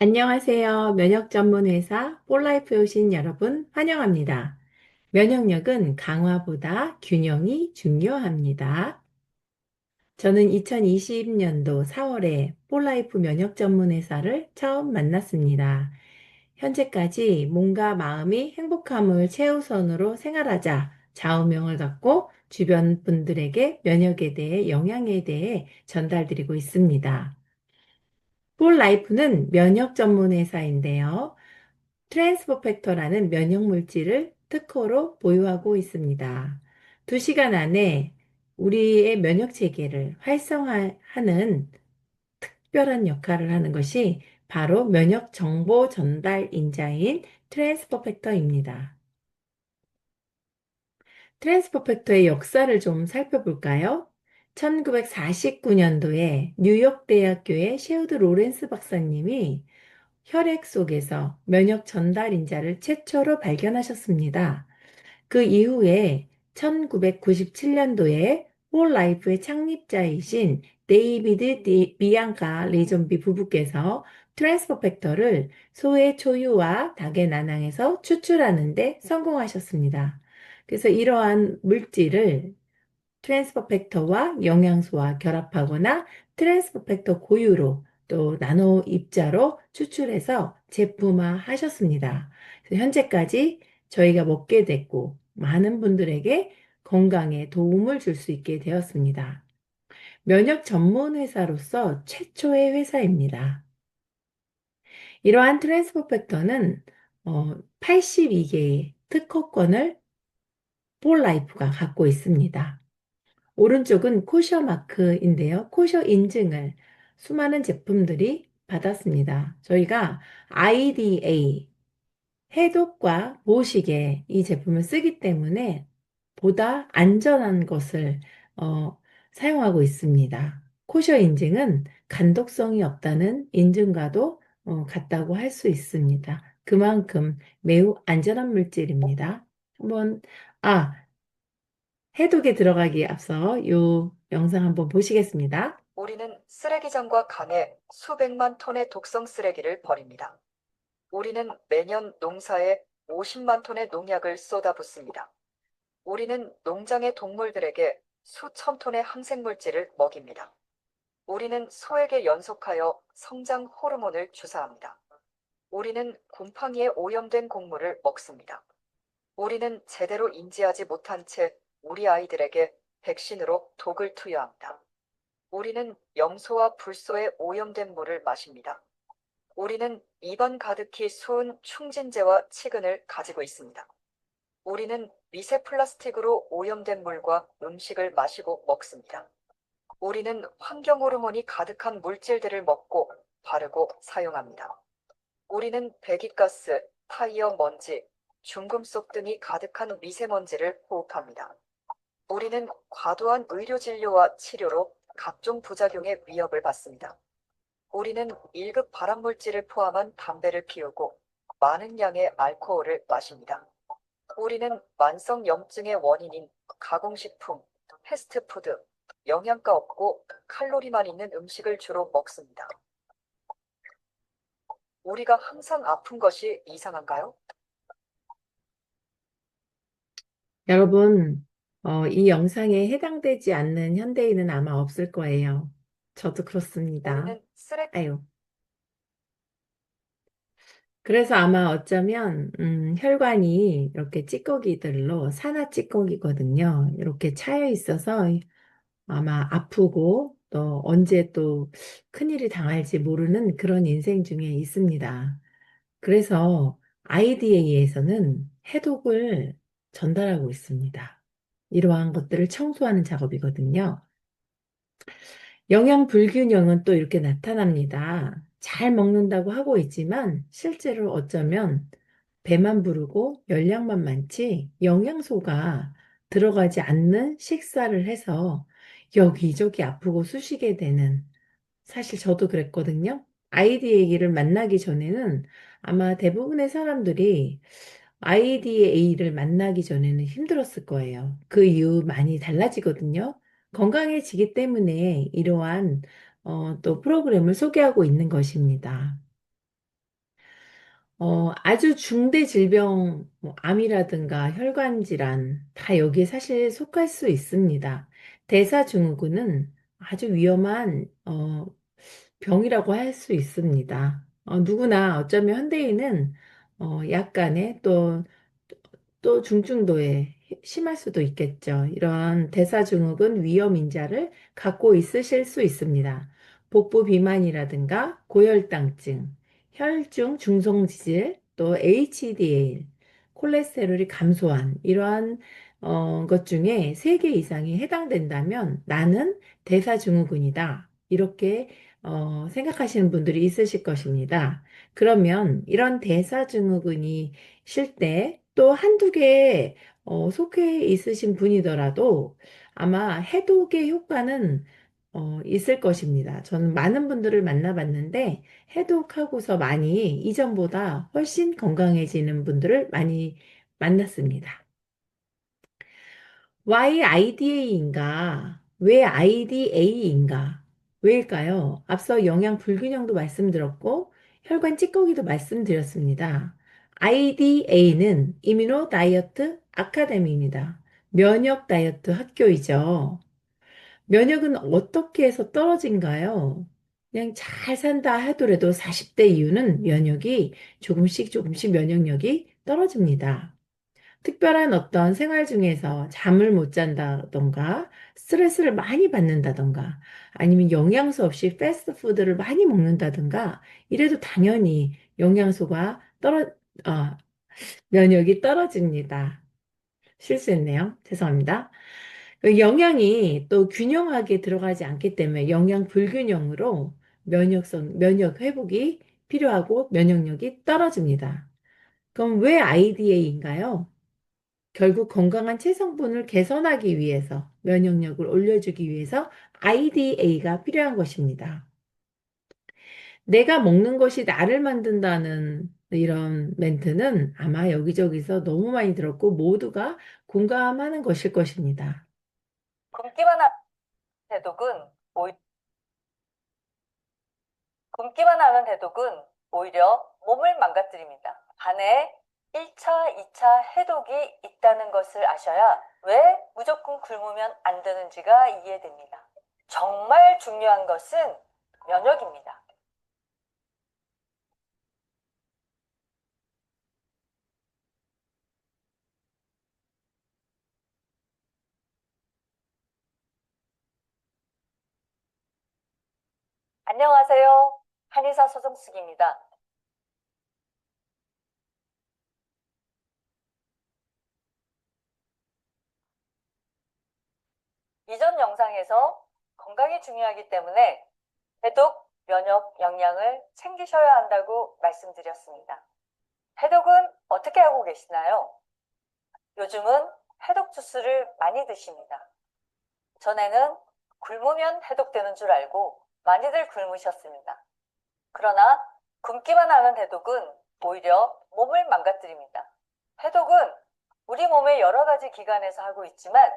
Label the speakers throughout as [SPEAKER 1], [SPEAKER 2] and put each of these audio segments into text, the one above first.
[SPEAKER 1] 안녕하세요. 면역 전문 회사 폴라이프에 오신 여러분 환영합니다. 면역력은 강화보다 균형이 중요합니다. 저는 2020년도 4월에 폴라이프 면역 전문 회사를 처음 만났습니다. 현재까지 몸과 마음이 행복함을 최우선으로 생활하자 좌우명을 갖고 주변 분들에게 면역에 대해 영양에 대해 전달드리고 있습니다. 폴라이프는 면역 전문 회사인데요. 트랜스포 팩터라는 면역 물질을 특허로 보유하고 있습니다. 2시간 안에 우리의 면역 체계를 활성화하는 특별한 역할을 하는 것이 바로 면역 정보 전달 인자인 트랜스포 팩터입니다. 트랜스포 팩터의 역사를 좀 살펴볼까요? 1949년도에 뉴욕대학교의 셰우드 로렌스 박사님이 혈액 속에서 면역 전달 인자를 최초로 발견하셨습니다. 그 이후에 1997년도에 홀라이프의 창립자이신 데이비드 비앙카 리존비 부부께서 트랜스퍼 팩터를 소의 초유와 닭의 난항에서 추출하는 데 성공하셨습니다. 그래서 이러한 물질을 트랜스퍼 팩터와 영양소와 결합하거나 트랜스퍼 팩터 고유로 또 나노 입자로 추출해서 제품화 하셨습니다. 그래서 현재까지 저희가 먹게 됐고 많은 분들에게 건강에 도움을 줄 수 있게 되었습니다. 면역 전문 회사로서 최초의 회사입니다. 이러한 트랜스퍼 팩터는 82개의 특허권을 폴라이프가 갖고 있습니다. 오른쪽은 코셔 마크인데요. 코셔 인증을 수많은 제품들이 받았습니다. 저희가 IDA, 해독과 보식에 이 제품을 쓰기 때문에 보다 안전한 것을 어, 사용하고 있습니다. 코셔 인증은 간독성이 없다는 인증과도 같다고 할 수 있습니다. 그만큼 매우 안전한 물질입니다. 한번, 아, 해독에 들어가기에 앞서 이 영상 한번 보시겠습니다.
[SPEAKER 2] 우리는 쓰레기장과 강에 수백만 톤의 독성 쓰레기를 버립니다. 우리는 매년 농사에 50만 톤의 농약을 쏟아붓습니다. 우리는 농장의 동물들에게 수천 톤의 항생물질을 먹입니다. 우리는 소에게 연속하여 성장 호르몬을 주사합니다. 우리는 곰팡이에 오염된 곡물을 먹습니다. 우리는 제대로 인지하지 못한 채 우리 아이들에게 백신으로 독을 투여합니다. 우리는 염소와 불소에 오염된 물을 마십니다. 우리는 입안 가득히 수은 충진제와 치근을 가지고 있습니다. 우리는 미세 플라스틱으로 오염된 물과 음식을 마시고 먹습니다. 우리는 환경 호르몬이 가득한 물질들을 먹고 바르고 사용합니다. 우리는 배기가스, 타이어 먼지, 중금속 등이 가득한 미세먼지를 호흡합니다. 우리는 과도한 의료 진료와 치료로 각종 부작용의 위협을 받습니다. 우리는 1급 발암물질을 포함한 담배를 피우고 많은 양의 알코올을 마십니다. 우리는 만성 염증의 원인인 가공식품, 패스트푸드, 영양가 없고 칼로리만 있는 음식을 주로 먹습니다. 우리가 항상 아픈 것이 이상한가요?
[SPEAKER 1] 여러분, 이 영상에 해당되지 않는 현대인은 아마 없을 거예요. 저도 그렇습니다.
[SPEAKER 2] 우리는 쓰레기
[SPEAKER 1] 아유. 그래서 아마 어쩌면, 혈관이 이렇게 찌꺼기들로 산화 찌꺼기거든요. 이렇게 차여 있어서 아마 아프고 또 언제 또 큰일이 당할지 모르는 그런 인생 중에 있습니다. 그래서 IDA에서는 해독을 전달하고 있습니다. 이러한 것들을 청소하는 작업이거든요. 영양 불균형은 또 이렇게 나타납니다. 잘 먹는다고 하고 있지만 실제로 어쩌면 배만 부르고 열량만 많지 영양소가 들어가지 않는 식사를 해서 여기저기 아프고 쑤시게 되는, 사실 저도 그랬거든요. 아이디 얘기를 만나기 전에는 아마 대부분의 사람들이 IDA를 만나기 전에는 힘들었을 거예요. 그 이후 많이 달라지거든요. 건강해지기 때문에 이러한 또 프로그램을 소개하고 있는 것입니다. 아주 중대 질병, 뭐 암이라든가 혈관 질환, 다 여기에 사실 속할 수 있습니다. 대사증후군은 아주 위험한, 병이라고 할 수 있습니다. 누구나 어쩌면 현대인은, 약간의 또 중증도에 심할 수도 있겠죠. 이런 대사증후군 위험 인자를 갖고 있으실 수 있습니다. 복부 비만이라든가 고혈당증, 혈중 중성지질, 또 HDL, 콜레스테롤이 감소한 이러한 것 중에 3개 이상이 해당된다면 나는 대사증후군이다. 이렇게 생각하시는 분들이 있으실 것입니다. 그러면 이런 대사증후군이 쉴 때 또 한두 개 속해 있으신 분이더라도 아마 해독의 효과는 있을 것입니다. 저는 많은 분들을 만나봤는데 해독하고서 많이 이전보다 훨씬 건강해지는 분들을 많이 만났습니다. Why IDA인가? 왜 IDA인가? 왜일까요? 앞서 영양 불균형도 말씀드렸고 혈관 찌꺼기도 말씀드렸습니다. IDA는 이뮤노 다이어트 아카데미입니다. 면역 다이어트 학교이죠. 면역은 어떻게 해서 떨어진가요? 그냥 잘 산다 하더라도 40대 이후는 면역이 조금씩 면역력이 떨어집니다. 특별한 어떤 생활 중에서 잠을 못 잔다던가 스트레스를 많이 받는다던가 아니면 영양소 없이 패스트푸드를 많이 먹는다던가 이래도 당연히 어, 면역이 떨어집니다. 실수했네요. 죄송합니다. 그 영양이 또 균형하게 들어가지 않기 때문에 영양 불균형으로 면역 회복이 필요하고 면역력이 떨어집니다. 그럼 왜 IDA인가요? 결국 건강한 체성분을 개선하기 위해서, 면역력을 올려주기 위해서 IDA가 필요한 것입니다. 내가 먹는 것이 나를 만든다는 이런 멘트는 아마 여기저기서 너무 많이 들었고 모두가 공감하는 것일 것입니다.
[SPEAKER 2] 굶기만 하는 대독은 오히- 굶기만 하는 대독은 오히려 몸을 망가뜨립니다. 간에 1차, 2차 해독이 있다는 것을 아셔야 왜 무조건 굶으면 안 되는지가 이해됩니다. 정말 중요한 것은 면역입니다. 안녕하세요. 한의사 서정숙입니다. 이전 영상에서 건강이 중요하기 때문에 해독, 면역, 영양을 챙기셔야 한다고 말씀드렸습니다. 해독은 어떻게 하고 계시나요? 요즘은 해독 주스를 많이 드십니다. 전에는 굶으면 해독되는 줄 알고 많이들 굶으셨습니다. 그러나 굶기만 하는 해독은 오히려 몸을 망가뜨립니다. 해독은 우리 몸의 여러 가지 기관에서 하고 있지만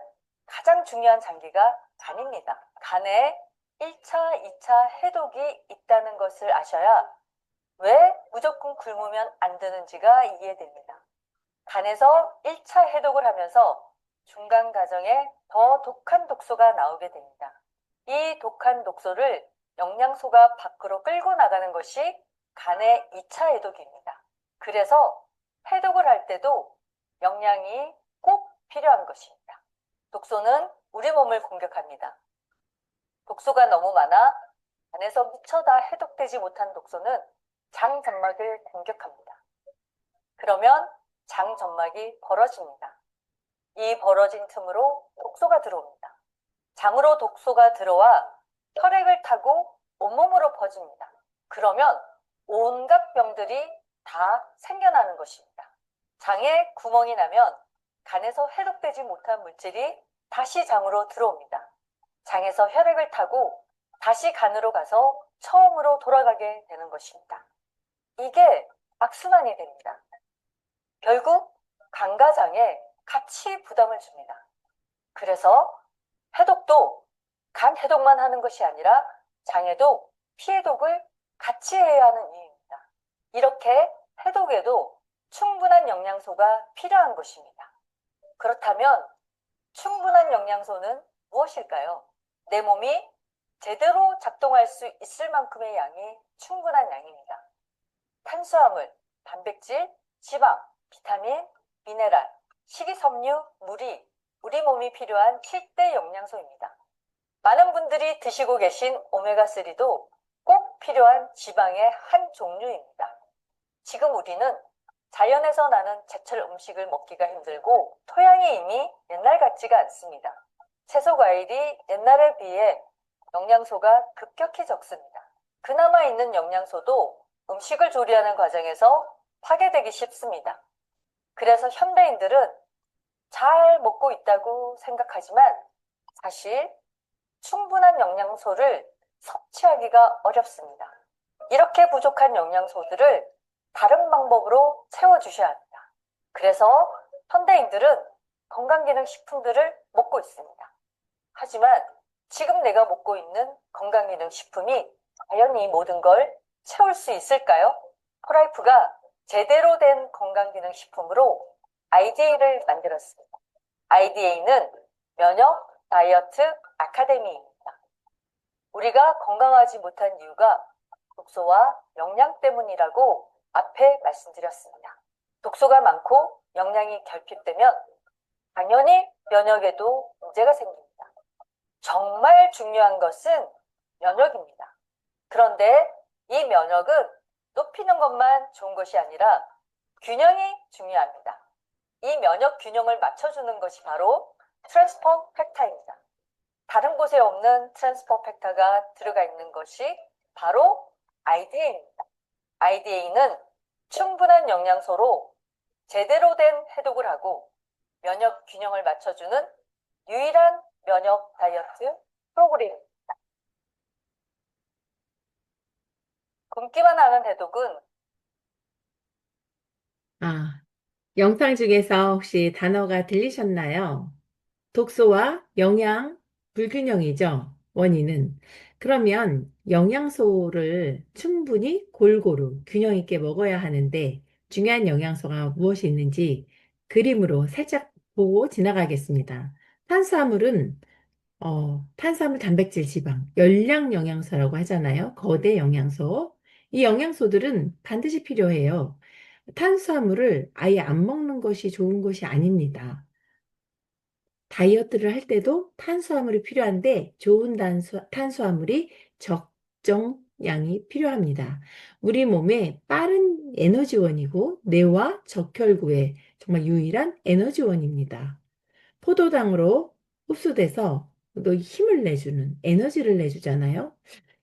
[SPEAKER 2] 가장 중요한 장기가 간입니다. 간에 1차, 2차 해독이 있다는 것을 아셔야 왜 무조건 굶으면 안 되는지가 이해됩니다. 간에서 1차 해독을 하면서 중간 과정에 더 독한 독소가 나오게 됩니다. 이 독한 독소를 영양소가 밖으로 끌고 나가는 것이 간의 2차 해독입니다. 그래서 해독을 할 때도 영양이 꼭 필요한 것입니다. 독소는 우리 몸을 공격합니다. 독소가 너무 많아 간에서 미처 다 해독되지 못한 독소는 장 점막을 공격합니다. 그러면 장 점막이 벌어집니다. 이 벌어진 틈으로 독소가 들어옵니다. 장으로 독소가 들어와 혈액을 타고 온몸으로 퍼집니다. 그러면 온갖 병들이 다 생겨나는 것입니다. 장에 구멍이 나면 간에서 해독되지 못한 물질이 다시 장으로 들어옵니다. 장에서 혈액을 타고 다시 간으로 가서 처음으로 돌아가게 되는 것입니다. 이게 악순환이 됩니다. 결국 간과 장에 같이 부담을 줍니다. 그래서 해독도 간 해독만 하는 것이 아니라 장에도 피해독을 같이 해야 하는 이유입니다. 이렇게 해독에도 충분한 영양소가 필요한 것입니다. 그렇다면 충분한 영양소는 무엇일까요? 내 몸이 제대로 작동할 수 있을 만큼의 양이 충분한 양입니다. 탄수화물, 단백질, 지방, 비타민, 미네랄, 식이섬유, 물이 우리 몸이 필요한 7대 영양소입니다. 많은 분들이 드시고 계신 오메가3도 꼭 필요한 지방의 한 종류입니다. 지금 우리는 자연에서 나는 제철 음식을 먹기가 힘들고 토양이 이미 옛날 같지가 않습니다. 채소 과일이 옛날에 비해 영양소가 급격히 적습니다. 그나마 있는 영양소도 음식을 조리하는 과정에서 파괴되기 쉽습니다. 그래서 현대인들은 잘 먹고 있다고 생각하지만 사실 충분한 영양소를 섭취하기가 어렵습니다. 이렇게 부족한 영양소들을 다른 방법으로 채워주셔야 합니다. 그래서 현대인들은 건강기능식품들을 먹고 있습니다. 하지만 지금 내가 먹고 있는 건강기능식품이 과연 이 모든 걸 채울 수 있을까요? 포라이프가 제대로 된 건강기능식품으로 IDA를 만들었습니다. IDA는 면역 다이어트 아카데미입니다. 우리가 건강하지 못한 이유가 독소와 영양 때문이라고 앞에 말씀드렸습니다. 독소가 많고 영양이 결핍되면 당연히 면역에도 문제가 생깁니다. 정말 중요한 것은 면역입니다. 그런데 이 면역은 높이는 것만 좋은 것이 아니라 균형이 중요합니다. 이 면역 균형을 맞춰주는 것이 바로 트랜스포 팩터입니다. 다른 곳에 없는 트랜스포 팩터가 들어가 있는 것이 바로 IDA입니다. IDA는 충분한 영양소로 제대로 된 해독을 하고 면역 균형을 맞춰주는 유일한 면역 다이어트 프로그램입니다. 굶기만 하는 해독은
[SPEAKER 1] 아, 영상 중에서 혹시 단어가 들리셨나요? 독소와 영양 불균형이죠, 원인은. 그러면 영양소를 충분히 골고루 균형 있게 먹어야 하는데 중요한 영양소가 무엇이 있는지 그림으로 살짝 보고 지나가겠습니다. 탄수화물은 탄수화물, 단백질, 지방, 열량 영양소라고 하잖아요. 거대 영양소. 이 영양소들은 반드시 필요해요. 탄수화물을 아예 안 먹는 것이 좋은 것이 아닙니다. 다이어트를 할 때도 탄수화물이 필요한데 좋은 탄수화물이 적정량이 필요합니다. 우리 몸의 빠른 에너지원이고 뇌와 적혈구의 정말 유일한 에너지원입니다. 포도당으로 흡수돼서 또 힘을 내주는 에너지를 내주잖아요.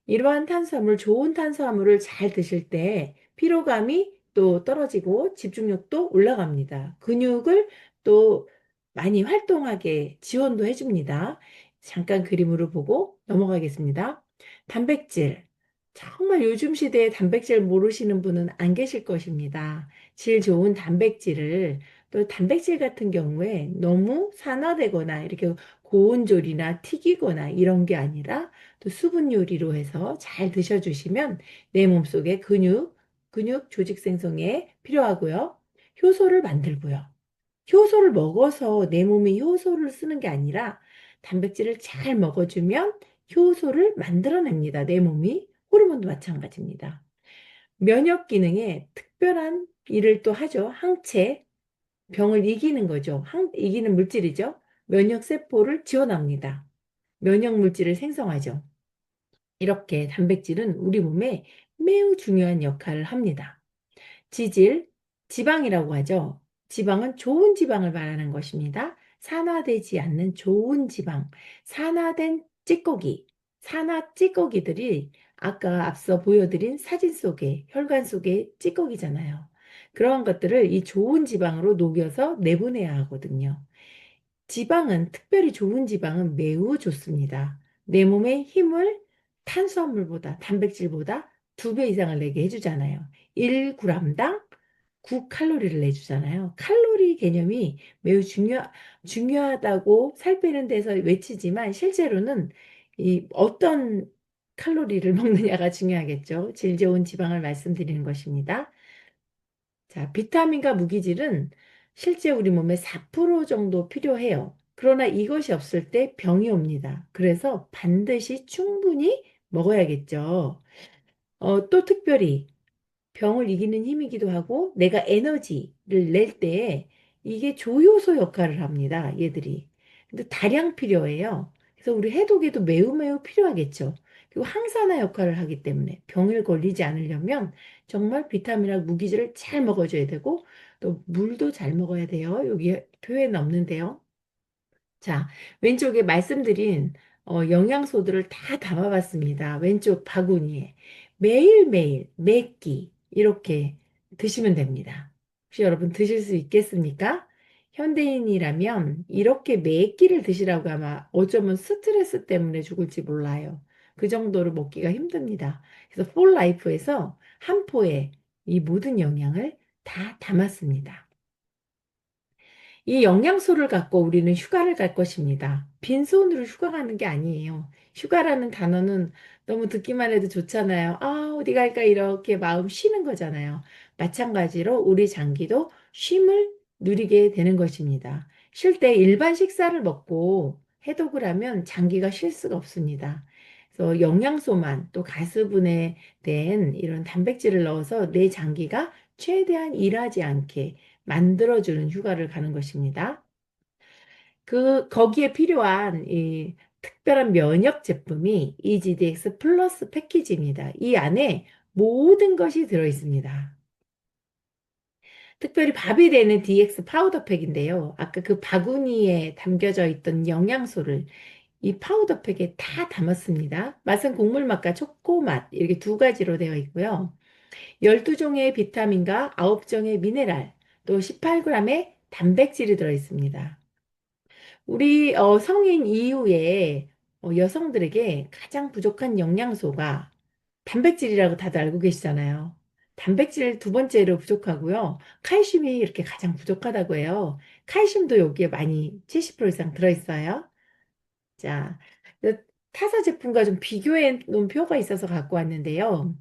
[SPEAKER 1] 이러한 탄수화물, 좋은 탄수화물을 잘 드실 때 피로감이 또 떨어지고 집중력도 올라갑니다. 근육을 또 많이 활동하게 지원도 해줍니다. 잠깐 그림으로 보고 넘어가겠습니다. 단백질. 정말 요즘 시대에 단백질 모르시는 분은 안 계실 것입니다. 질 좋은 단백질을 또 단백질 같은 경우에 너무 산화되거나 이렇게 고온조리나 튀기거나 이런 게 아니라 또 수분 요리로 해서 잘 드셔주시면 내 몸속에 근육 조직 생성에 필요하고요. 효소를 만들고요. 효소를 먹어서 내 몸이 효소를 쓰는 게 아니라 단백질을 잘 먹어주면 효소를 만들어냅니다. 내 몸이. 호르몬도 마찬가지입니다. 면역 기능에 특별한 일을 또 하죠. 항체, 병을 이기는 거죠. 이기는 물질이죠. 면역 세포를 지원합니다. 면역 물질을 생성하죠. 이렇게 단백질은 우리 몸에 매우 중요한 역할을 합니다. 지질, 지방이라고 하죠. 지방은 좋은 지방을 말하는 것입니다. 산화되지 않는 좋은 지방, 산화된 찌꺼기, 산화 찌꺼기들이 아까 앞서 보여드린 사진 속에 혈관 속에 찌꺼기잖아요. 그러한 것들을 이 좋은 지방으로 녹여서 내보내야 하거든요. 지방은, 특별히 좋은 지방은 매우 좋습니다. 내 몸에 힘을 탄수화물보다, 단백질보다 2배 이상을 내게 해주잖아요. 1g당 9칼로리를 내주잖아요. 칼로리 개념이 매우 중요하다고 살 빼는 데서 외치지만 실제로는 이 어떤 칼로리를 먹느냐가 중요하겠죠. 질 좋은 지방을 말씀드리는 것입니다. 자, 비타민과 무기질은 실제 우리 몸에 4% 정도 필요해요. 그러나 이것이 없을 때 병이 옵니다. 그래서 반드시 충분히 먹어야겠죠. 또 특별히 병을 이기는 힘이기도 하고 내가 에너지를 낼 때에 이게 조효소 역할을 합니다. 얘들이. 근데 다량 필요해요. 그래서 우리 해독에도 매우 매우 필요하겠죠. 그리고 항산화 역할을 하기 때문에 병을 걸리지 않으려면 정말 비타민하고 무기질을 잘 먹어줘야 되고 또 물도 잘 먹어야 돼요. 여기 표에는 없는데요. 자, 왼쪽에 말씀드린 영양소들을 다 담아봤습니다. 왼쪽 바구니에 매일매일 몇 끼 이렇게 드시면 됩니다. 혹시 여러분 드실 수 있겠습니까? 현대인이라면 이렇게 몇 끼를 드시라고 아마 어쩌면 스트레스 때문에 죽을지 몰라요. 그 정도로 먹기가 힘듭니다. 그래서 폴라이프에서 한 포에 이 모든 영양을 다 담았습니다. 이 영양소를 갖고 우리는 휴가를 갈 것입니다. 빈손으로 휴가 가는 게 아니에요. 휴가라는 단어는 너무 듣기만 해도 좋잖아요. 아, 어디 갈까 이렇게 마음 쉬는 거잖아요. 마찬가지로 우리 장기도 쉼을 누리게 되는 것입니다. 쉴 때 일반 식사를 먹고 해독을 하면 장기가 쉴 수가 없습니다. 그래서 영양소만 또 가수분해 된 이런 단백질을 넣어서 내 장기가 최대한 일하지 않게 만들어주는 휴가를 가는 것입니다. 거기에 필요한 이 특별한 면역 제품이 EGDX 플러스 패키지입니다. 이 안에 모든 것이 들어있습니다. 특별히 밥이 되는 DX 파우더 팩인데요. 아까 그 바구니에 담겨져 있던 영양소를 이 파우더 팩에 다 담았습니다. 맛은 곡물 맛과 초코 맛 이렇게 두 가지로 되어 있고요. 12종의 비타민과 9종의 미네랄, 또 18g의 단백질이 들어있습니다. 우리 성인 이후에 여성들에게 가장 부족한 영양소가 단백질이라고 다들 알고 계시잖아요. 단백질 두 번째로 부족하고요. 칼슘이 이렇게 가장 부족하다고 해요. 칼슘도 여기에 많이 70% 이상 들어있어요. 자, 타사 제품과 좀 비교해 놓은 표가 있어서 갖고 왔는데요.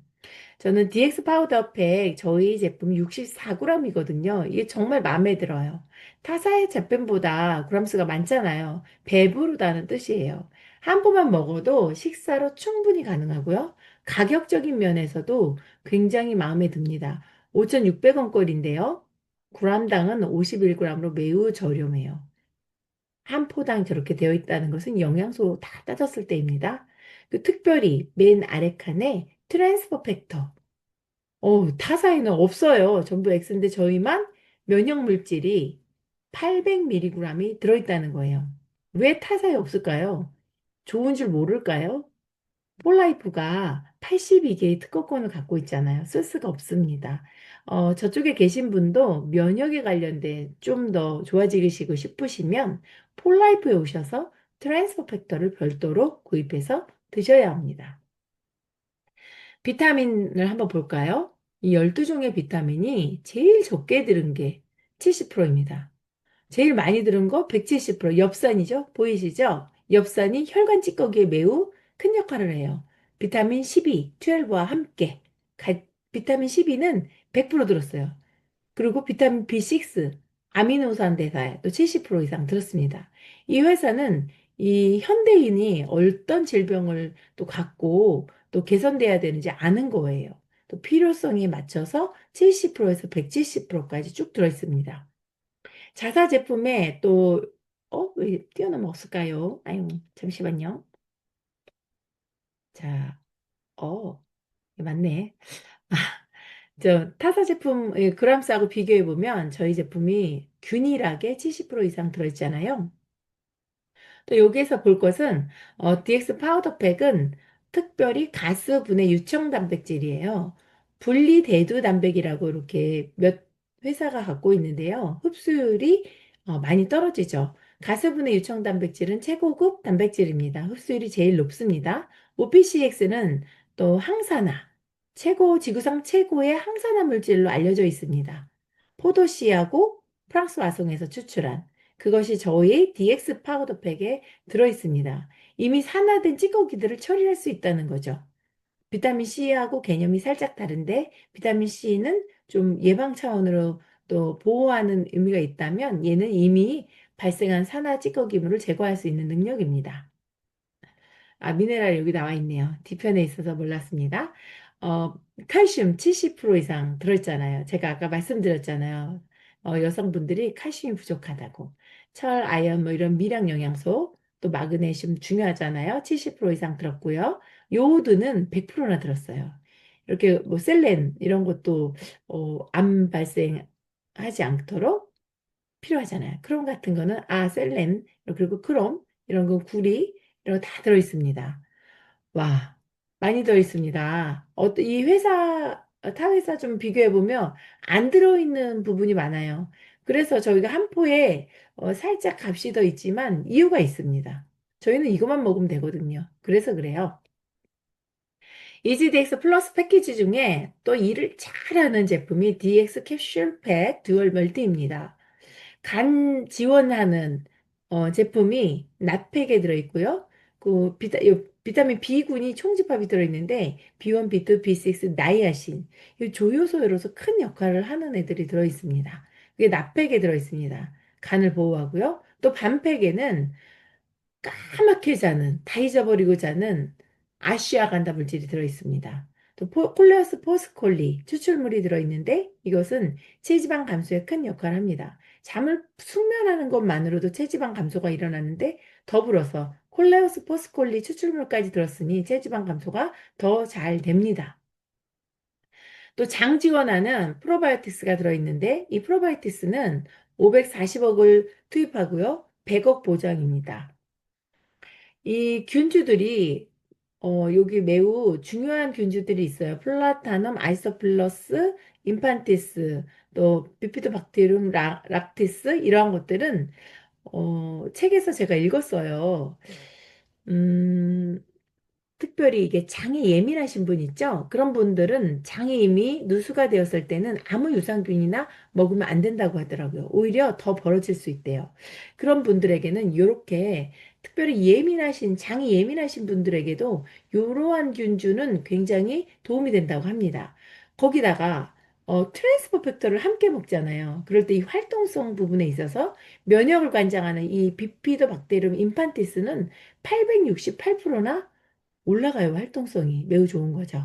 [SPEAKER 1] 저는 DX 파우더 팩 저희 제품 64g이거든요. 이게 정말 마음에 들어요. 타사의 제품보다 그램수가 많잖아요. 배부르다는 뜻이에요. 한 포만 먹어도 식사로 충분히 가능하고요. 가격적인 면에서도 굉장히 마음에 듭니다. 5,600원꼴인데요. g당은 51g으로 매우 저렴해요. 한 포당 저렇게 되어 있다는 것은 영양소 다 따졌을 때입니다. 특별히 맨 아래 칸에 트랜스퍼 팩터. 타사에는 없어요. 전부 X인데 저희만 면역 물질이 800mg이 들어있다는 거예요. 왜 타사에 없을까요? 좋은 줄 모를까요? 폴라이프가 82개의 특허권을 갖고 있잖아요. 쓸 수가 없습니다. 저쪽에 계신 분도 면역에 관련된 좀 더 좋아지시고 싶으시면 폴라이프에 오셔서 트랜스퍼 팩터를 별도로 구입해서 드셔야 합니다. 비타민을 한번 볼까요? 이 12종의 비타민이 제일 적게 들은 게 70%입니다. 제일 많이 들은 거 170%, 엽산이죠? 보이시죠? 엽산이 혈관 찌꺼기에 매우 큰 역할을 해요. 비타민 12, 12와 함께. 비타민 12는 100% 들었어요. 그리고 비타민 B6, 아미노산 대사에 또 70% 이상 들었습니다. 이 회사는 이 현대인이 어떤 질병을 또 갖고 또 개선돼야 되는지 아는 거예요. 또 필요성에 맞춰서 70%에서 170%까지 쭉 들어있습니다. 자사 제품에 또, 왜 뛰어넘었을까요? 아유, 잠시만요. 자, 맞네. 타사 제품 그람스하고 비교해 보면 저희 제품이 균일하게 70% 이상 들어있잖아요. 또 여기에서 볼 것은 DX 파우더 팩은 특별히 가스분해 유청 단백질이에요. 분리대두 단백이라고 이렇게 몇 회사가 갖고 있는데요. 흡수율이 많이 떨어지죠. 가스분해 유청 단백질은 최고급 단백질입니다. 흡수율이 제일 높습니다. OPCX는 또 항산화, 지구상 최고의 항산화 물질로 알려져 있습니다. 포도씨하고 프랑스 와송에서 추출한 그것이 저희 DX 파우더팩에 들어있습니다. 이미 산화된 찌꺼기들을 처리할 수 있다는 거죠. 비타민 C하고 개념이 살짝 다른데 비타민 C는 좀 예방 차원으로 또 보호하는 의미가 있다면 얘는 이미 발생한 산화 찌꺼기물을 제거할 수 있는 능력입니다. 아, 미네랄 여기 나와 있네요. 뒤편에 있어서 몰랐습니다. 어, 칼슘 70% 이상 들어있잖아요. 제가 아까 말씀드렸잖아요. 여성분들이 칼슘이 부족하다고. 철, 아연, 뭐 이런 미량 영양소, 또 마그네슘 중요하잖아요. 70% 이상 들었고요. 요오드는 100%나 들었어요. 이렇게 뭐 셀렌 이런 것도 암 발생하지 않도록 필요하잖아요. 크롬 같은 거는 셀렌 그리고 크롬 이런 거 구리 이런 거 다 들어 있습니다. 와, 많이 들어 있습니다. 이 회사 타 회사 좀 비교해 보면 안 들어 있는 부분이 많아요. 그래서 저희가 한 포에 살짝 값이 더 있지만 이유가 있습니다. 저희는 이것만 먹으면 되거든요. 그래서 그래요. 이지디엑스 플러스 패키지 중에 또 일을 잘하는 제품이 DX 캡슐팩 듀얼 멀티입니다. 간 지원하는 제품이 낫팩에 들어있고요. 요 비타민 B군이 총집합이 들어있는데 B1, B2, B6, 나이아신 이 조효소로서 큰 역할을 하는 애들이 들어있습니다. 그게 낫팩에 들어있습니다. 간을 보호하고요. 또 반팩에는 까맣게 자는, 다 잊어버리고 자는 아시아간다 물질이 들어있습니다. 또 콜레오스 포스콜리 추출물이 들어있는데 이것은 체지방 감소에 큰 역할을 합니다. 잠을 숙면하는 것만으로도 체지방 감소가 일어나는데 더불어서 콜레오스 포스콜리 추출물까지 들었으니 체지방 감소가 더 잘 됩니다. 또 장 지원하는 프로바이오틱스가 들어있는데 이 프로바이오틱스는 540억을 투입하고요. 100억 보장입니다. 이 균주들이 여기 매우 중요한 균주들이 있어요. 플라타넘, 아이소플러스, 인판티스, 또 비피도박테리움 락티스 이러한 것들은 책에서 제가 읽었어요. 음, 특별히 이게 장에 예민하신 분 있죠? 그런 분들은 장에 이미 누수가 되었을 때는 아무 유산균이나 먹으면 안 된다고 하더라고요. 오히려 더 벌어질 수 있대요. 그런 분들에게는 이렇게 특별히 장이 예민하신 분들에게도 이러한 균주는 굉장히 도움이 된다고 합니다. 거기다가 트랜스포 팩터를 함께 먹잖아요. 그럴 때 이 활동성 부분에 있어서 면역을 관장하는 이 비피더박테리움 인판티스는 868%나 올라가요. 활동성이 매우 좋은 거죠.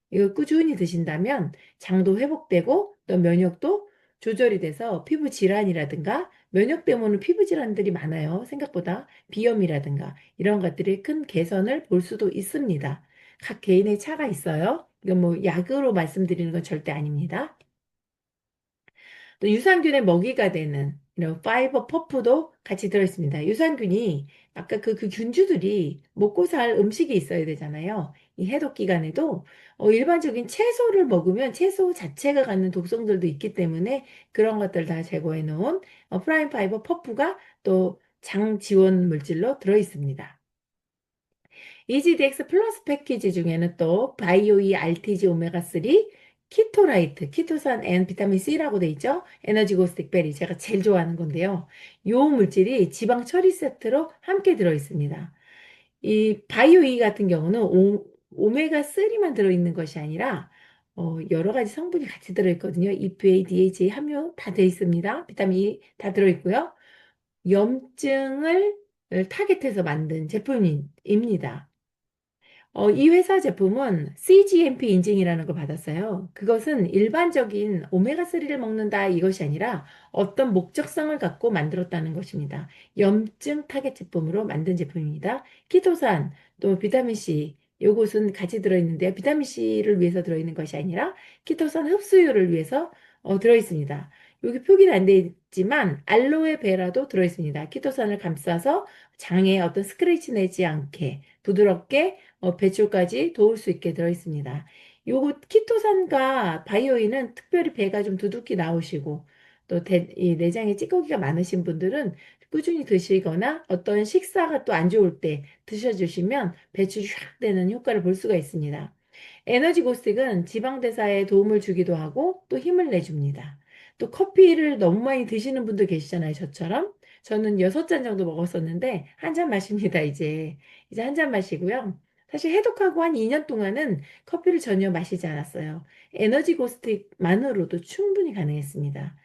[SPEAKER 1] 이거 꾸준히 드신다면 장도 회복되고 또 면역도 조절이 돼서 피부 질환이라든가 면역 때문에 피부 질환들이 많아요. 생각보다 비염이라든가 이런 것들이 큰 개선을 볼 수도 있습니다. 각 개인의 차가 있어요. 이건 뭐 약으로 말씀드리는 건 절대 아닙니다. 또 유산균의 먹이가 되는 이런 파이버 퍼프도 같이 들어있습니다. 유산균이 아까 그 균주들이 먹고 살 음식이 있어야 되잖아요. 이 해독 기간에도 일반적인 채소를 먹으면 채소 자체가 갖는 독성들도 있기 때문에 그런 것들 다 제거해 놓은 프라임 파이버 퍼프가 또 장 지원 물질로 들어있습니다. EGDX 플러스 패키지 중에는 또 바이오이 RTG 오메가3, 키토라이트, 키토산 N 비타민 C라고 돼 있죠. 에너지 고스틱 베리 제가 제일 좋아하는 건데요. 요 물질이 지방 처리 세트로 함께 들어 있습니다. 이 바이오이 같은 경우는 오메가3만 들어 있는 것이 아니라 여러 가지 성분이 같이 들어 있거든요. EPA, DHA 함유 다 돼 있습니다. 비타민 E 다 들어 있고요. 염증을 타겟해서 만든 제품입니다. 이 회사 제품은 CGMP 인증이라는 걸 받았어요. 그것은 일반적인 오메가3를 먹는다 이것이 아니라 어떤 목적성을 갖고 만들었다는 것입니다. 염증 타겟 제품으로 만든 제품입니다. 키토산, 또 비타민C, 요것은 같이 들어있는데요. 비타민C를 위해서 들어있는 것이 아니라 키토산 흡수율을 위해서 들어있습니다. 여기 표기는 안 되어 있지만 알로에베라도 들어있습니다. 키토산을 감싸서 장에 어떤 스크래치 내지 않게 부드럽게 배출까지 도울 수 있게 들어있습니다. 요거 키토산과 바이오인은 특별히 배가 좀 두둑히 나오시고 또 이 내장에 찌꺼기가 많으신 분들은 꾸준히 드시거나 어떤 식사가 또 안 좋을 때 드셔주시면 배출이 확 되는 효과를 볼 수가 있습니다. 에너지 고스틱은 지방 대사에 도움을 주기도 하고 또 힘을 내줍니다. 또 커피를 너무 많이 드시는 분도 계시잖아요, 저처럼. 저는 6잔 정도 먹었었는데 한 잔 마십니다, 이제. 이제 한 잔 마시고요. 사실 해독하고 한 2년 동안은 커피를 전혀 마시지 않았어요. 에너지 고스트만으로도 충분히 가능했습니다.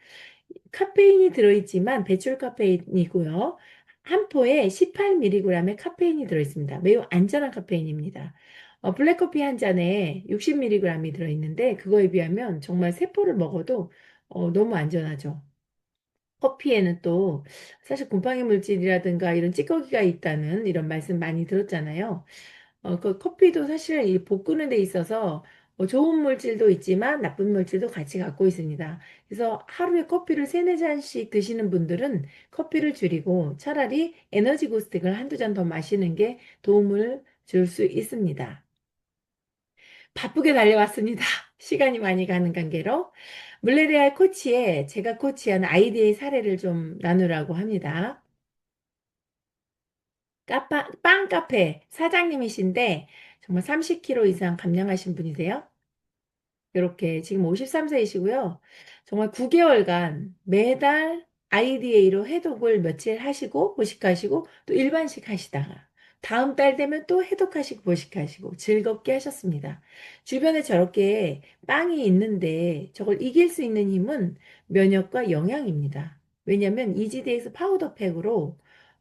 [SPEAKER 1] 카페인이 들어있지만 배출 카페인이고요. 한 포에 18mg의 카페인이 들어있습니다. 매우 안전한 카페인입니다. 블랙커피 한 잔에 60mg이 들어있는데 그거에 비하면 정말 세 포를 먹어도 너무 안전하죠. 커피에는 또 사실 곰팡이 물질이라든가 이런 찌꺼기가 있다는 이런 말씀 많이 들었잖아요. 그 커피도 사실 이 볶는 데 있어서 좋은 물질도 있지만 나쁜 물질도 같이 갖고 있습니다. 그래서 하루에 커피를 세네 잔씩 드시는 분들은 커피를 줄이고 차라리 에너지 부스틱을 한두 잔 더 마시는 게 도움을 줄 수 있습니다. 바쁘게 달려왔습니다. 시간이 많이 가는 관계로. 물레리알 코치에 제가 코치한 아이디의 사례를 좀 나누라고 합니다. 빵 카페 사장님이신데 정말 30kg 이상 감량하신 분이세요. 이렇게 지금 53세이시고요. 정말 9개월간 매달 IDA로 해독을 며칠 하시고 보식하시고 또 일반식 하시다가 다음 달 되면 또 해독하시고 보식하시고 즐겁게 하셨습니다. 주변에 저렇게 빵이 있는데 저걸 이길 수 있는 힘은 면역과 영양입니다. 왜냐하면 이지데이스 파우더 팩으로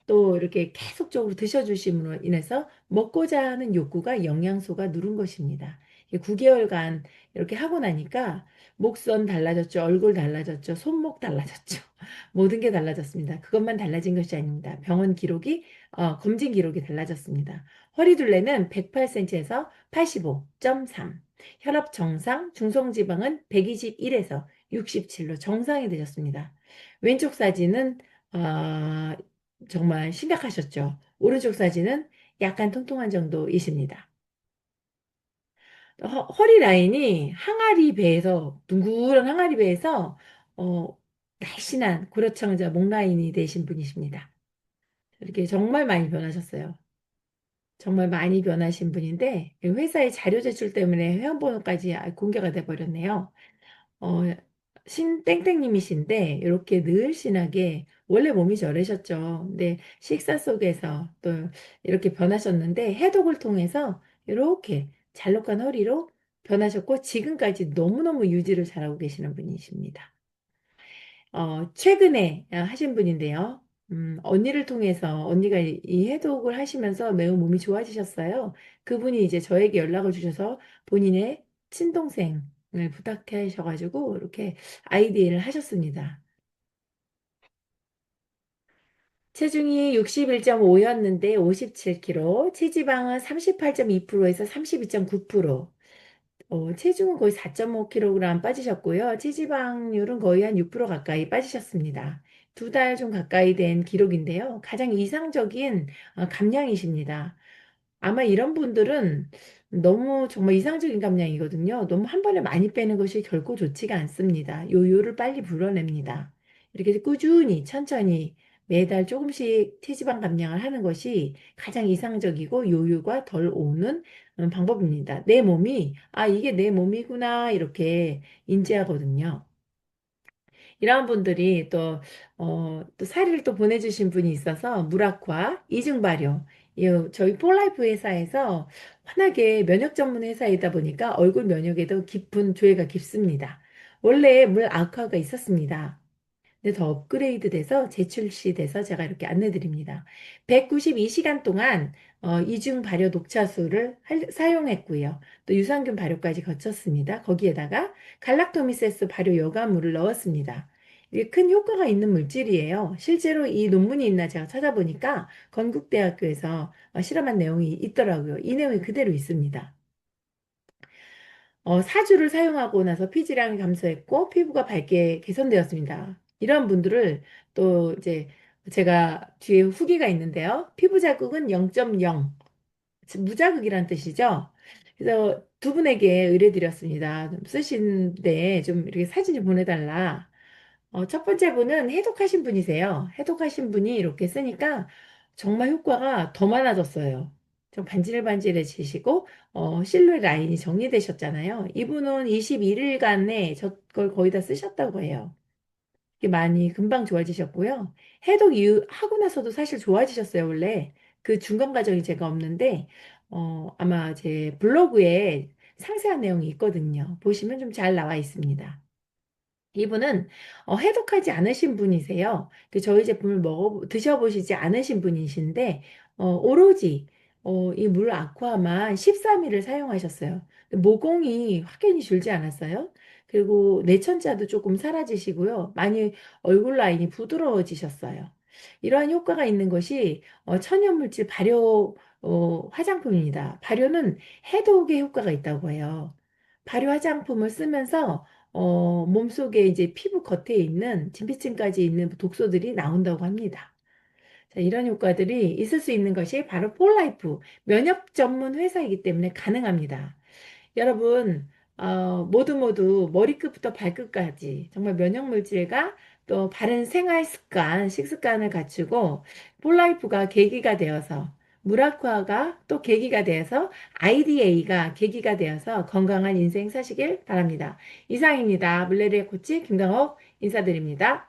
[SPEAKER 1] 또 이렇게 계속적으로 드셔주심으로 인해서 먹고자 하는 욕구가 영양소가 누른 것입니다. 9개월간 이렇게 하고 나니까 목선 달라졌죠. 얼굴 달라졌죠. 손목 달라졌죠. 모든 게 달라졌습니다. 그것만 달라진 것이 아닙니다. 병원 기록이, 검진 기록이 달라졌습니다. 허리둘레는 108cm에서 85.3. 혈압 정상, 중성지방은 121에서 67로 정상이 되셨습니다. 왼쪽 사진은, 어, 정말 심각하셨죠. 오른쪽 사진은 약간 통통한 정도이십니다. 허리 라인이 항아리 배에서 둥그런 항아리 배에서 어, 날씬한 고려청자 목 라인이 되신 분이십니다. 이렇게 정말 많이 변하셨어요. 정말 많이 변하신 분인데 회사의 자료 제출 때문에 회원번호까지 공개가 돼 버렸네요. 어, 신땡땡님이신데 이렇게 늘씬하게 원래 몸이 저래셨죠. 근데 식사 속에서 또 이렇게 변하셨는데 해독을 통해서 이렇게 잘록한 허리로 변하셨고 지금까지 너무너무 유지를 잘하고 계시는 분이십니다. 최근에 하신 분인데요. 언니를 통해서 언니가 이 해독을 하시면서 매우 몸이 좋아지셨어요. 그분이 이제 저에게 연락을 주셔서 본인의 친동생을 부탁하셔가지고 이렇게 아이디를 하셨습니다. 체중이 61.5였는데 57kg, 체지방은 38.2%에서 32.9%, 체중은 거의 4.5kg 빠지셨고요. 체지방률은 거의 한 6% 가까이 빠지셨습니다. 두 달 좀 가까이 된 기록인데요. 가장 이상적인 감량이십니다. 아마 이런 분들은 너무 정말 이상적인 감량이거든요. 너무 한 번에 많이 빼는 것이 결코 좋지가 않습니다. 요요를 빨리 불러냅니다. 이렇게 꾸준히 천천히 매달 조금씩 체지방 감량을 하는 것이 가장 이상적이고 요요가 덜 오는 방법입니다. 내 몸이, 아, 이게 내 몸이구나, 이렇게 인지하거든요. 이런 분들이 또 사례를 또 보내주신 분이 있어서 물학과 이중발효. 저희 폴라이프 회사에서 워낙에 면역 전문 회사이다 보니까 얼굴 면역에도 깊은 조예가 깊습니다. 원래 물 아쿠아가 있었습니다. 근데 더 업그레이드 돼서 재출시돼서 제가 이렇게 안내드립니다. 192시간 동안 이중 발효 녹차수를 사용했고요. 또 유산균 발효까지 거쳤습니다. 거기에다가 갈락토미세스 발효 여과물을 넣었습니다. 이게 큰 효과가 있는 물질이에요. 실제로 이 논문이 있나 제가 찾아보니까 건국대학교에서 실험한 내용이 있더라고요. 이 내용이 그대로 있습니다. 4주를 사용하고 나서 피지량이 감소했고 피부가 밝게 개선되었습니다. 이런 분들을 또 이제 제가 뒤에 후기가 있는데요. 피부 자극은 0.0, 무자극이란 뜻이죠. 그래서 두 분에게 의뢰드렸습니다. 좀 쓰신데 좀 이렇게 사진 좀 보내달라. 첫 번째 분은 해독하신 분이세요. 해독하신 분이 이렇게 쓰니까 정말 효과가 더 많아졌어요. 좀 반질반질해지시고, 실루엣 라인이 정리되셨잖아요. 이분은 21일간에 저걸 거의 다 쓰셨다고 해요. 이게 많이 금방 좋아지셨고요. 해독 이후 하고 나서도 사실 좋아지셨어요, 원래. 그 중간 과정이 제가 없는데, 아마 제 블로그에 상세한 내용이 있거든요. 보시면 좀 잘 나와 있습니다. 이분은 해독하지 않으신 분이세요. 저희 제품을 드셔보시지 않으신 분이신데 오로지 이 물 아쿠아만 13일을 사용하셨어요. 모공이 확연히 줄지 않았어요. 그리고 내천자도 조금 사라지시고요. 많이 얼굴 라인이 부드러워지셨어요. 이러한 효과가 있는 것이 천연물질 발효 화장품입니다. 발효는 해독의 효과가 있다고 해요. 발효 화장품을 쓰면서 몸속에 이제 피부 겉에 있는 진피층까지 있는 독소들이 나온다고 합니다. 자, 이런 효과들이 있을 수 있는 것이 바로 폴라이프 면역 전문 회사이기 때문에 가능합니다. 여러분, 모두 머리끝부터 발끝까지 정말 면역 물질과 또 바른 생활 습관, 식습관을 갖추고 폴라이프가 계기가 되어서 무라쿠아가 또 계기가 되어서 IDA가 계기가 되어서 건강한 인생 사시길 바랍니다. 이상입니다. 물레리아 코치 김강옥 인사드립니다.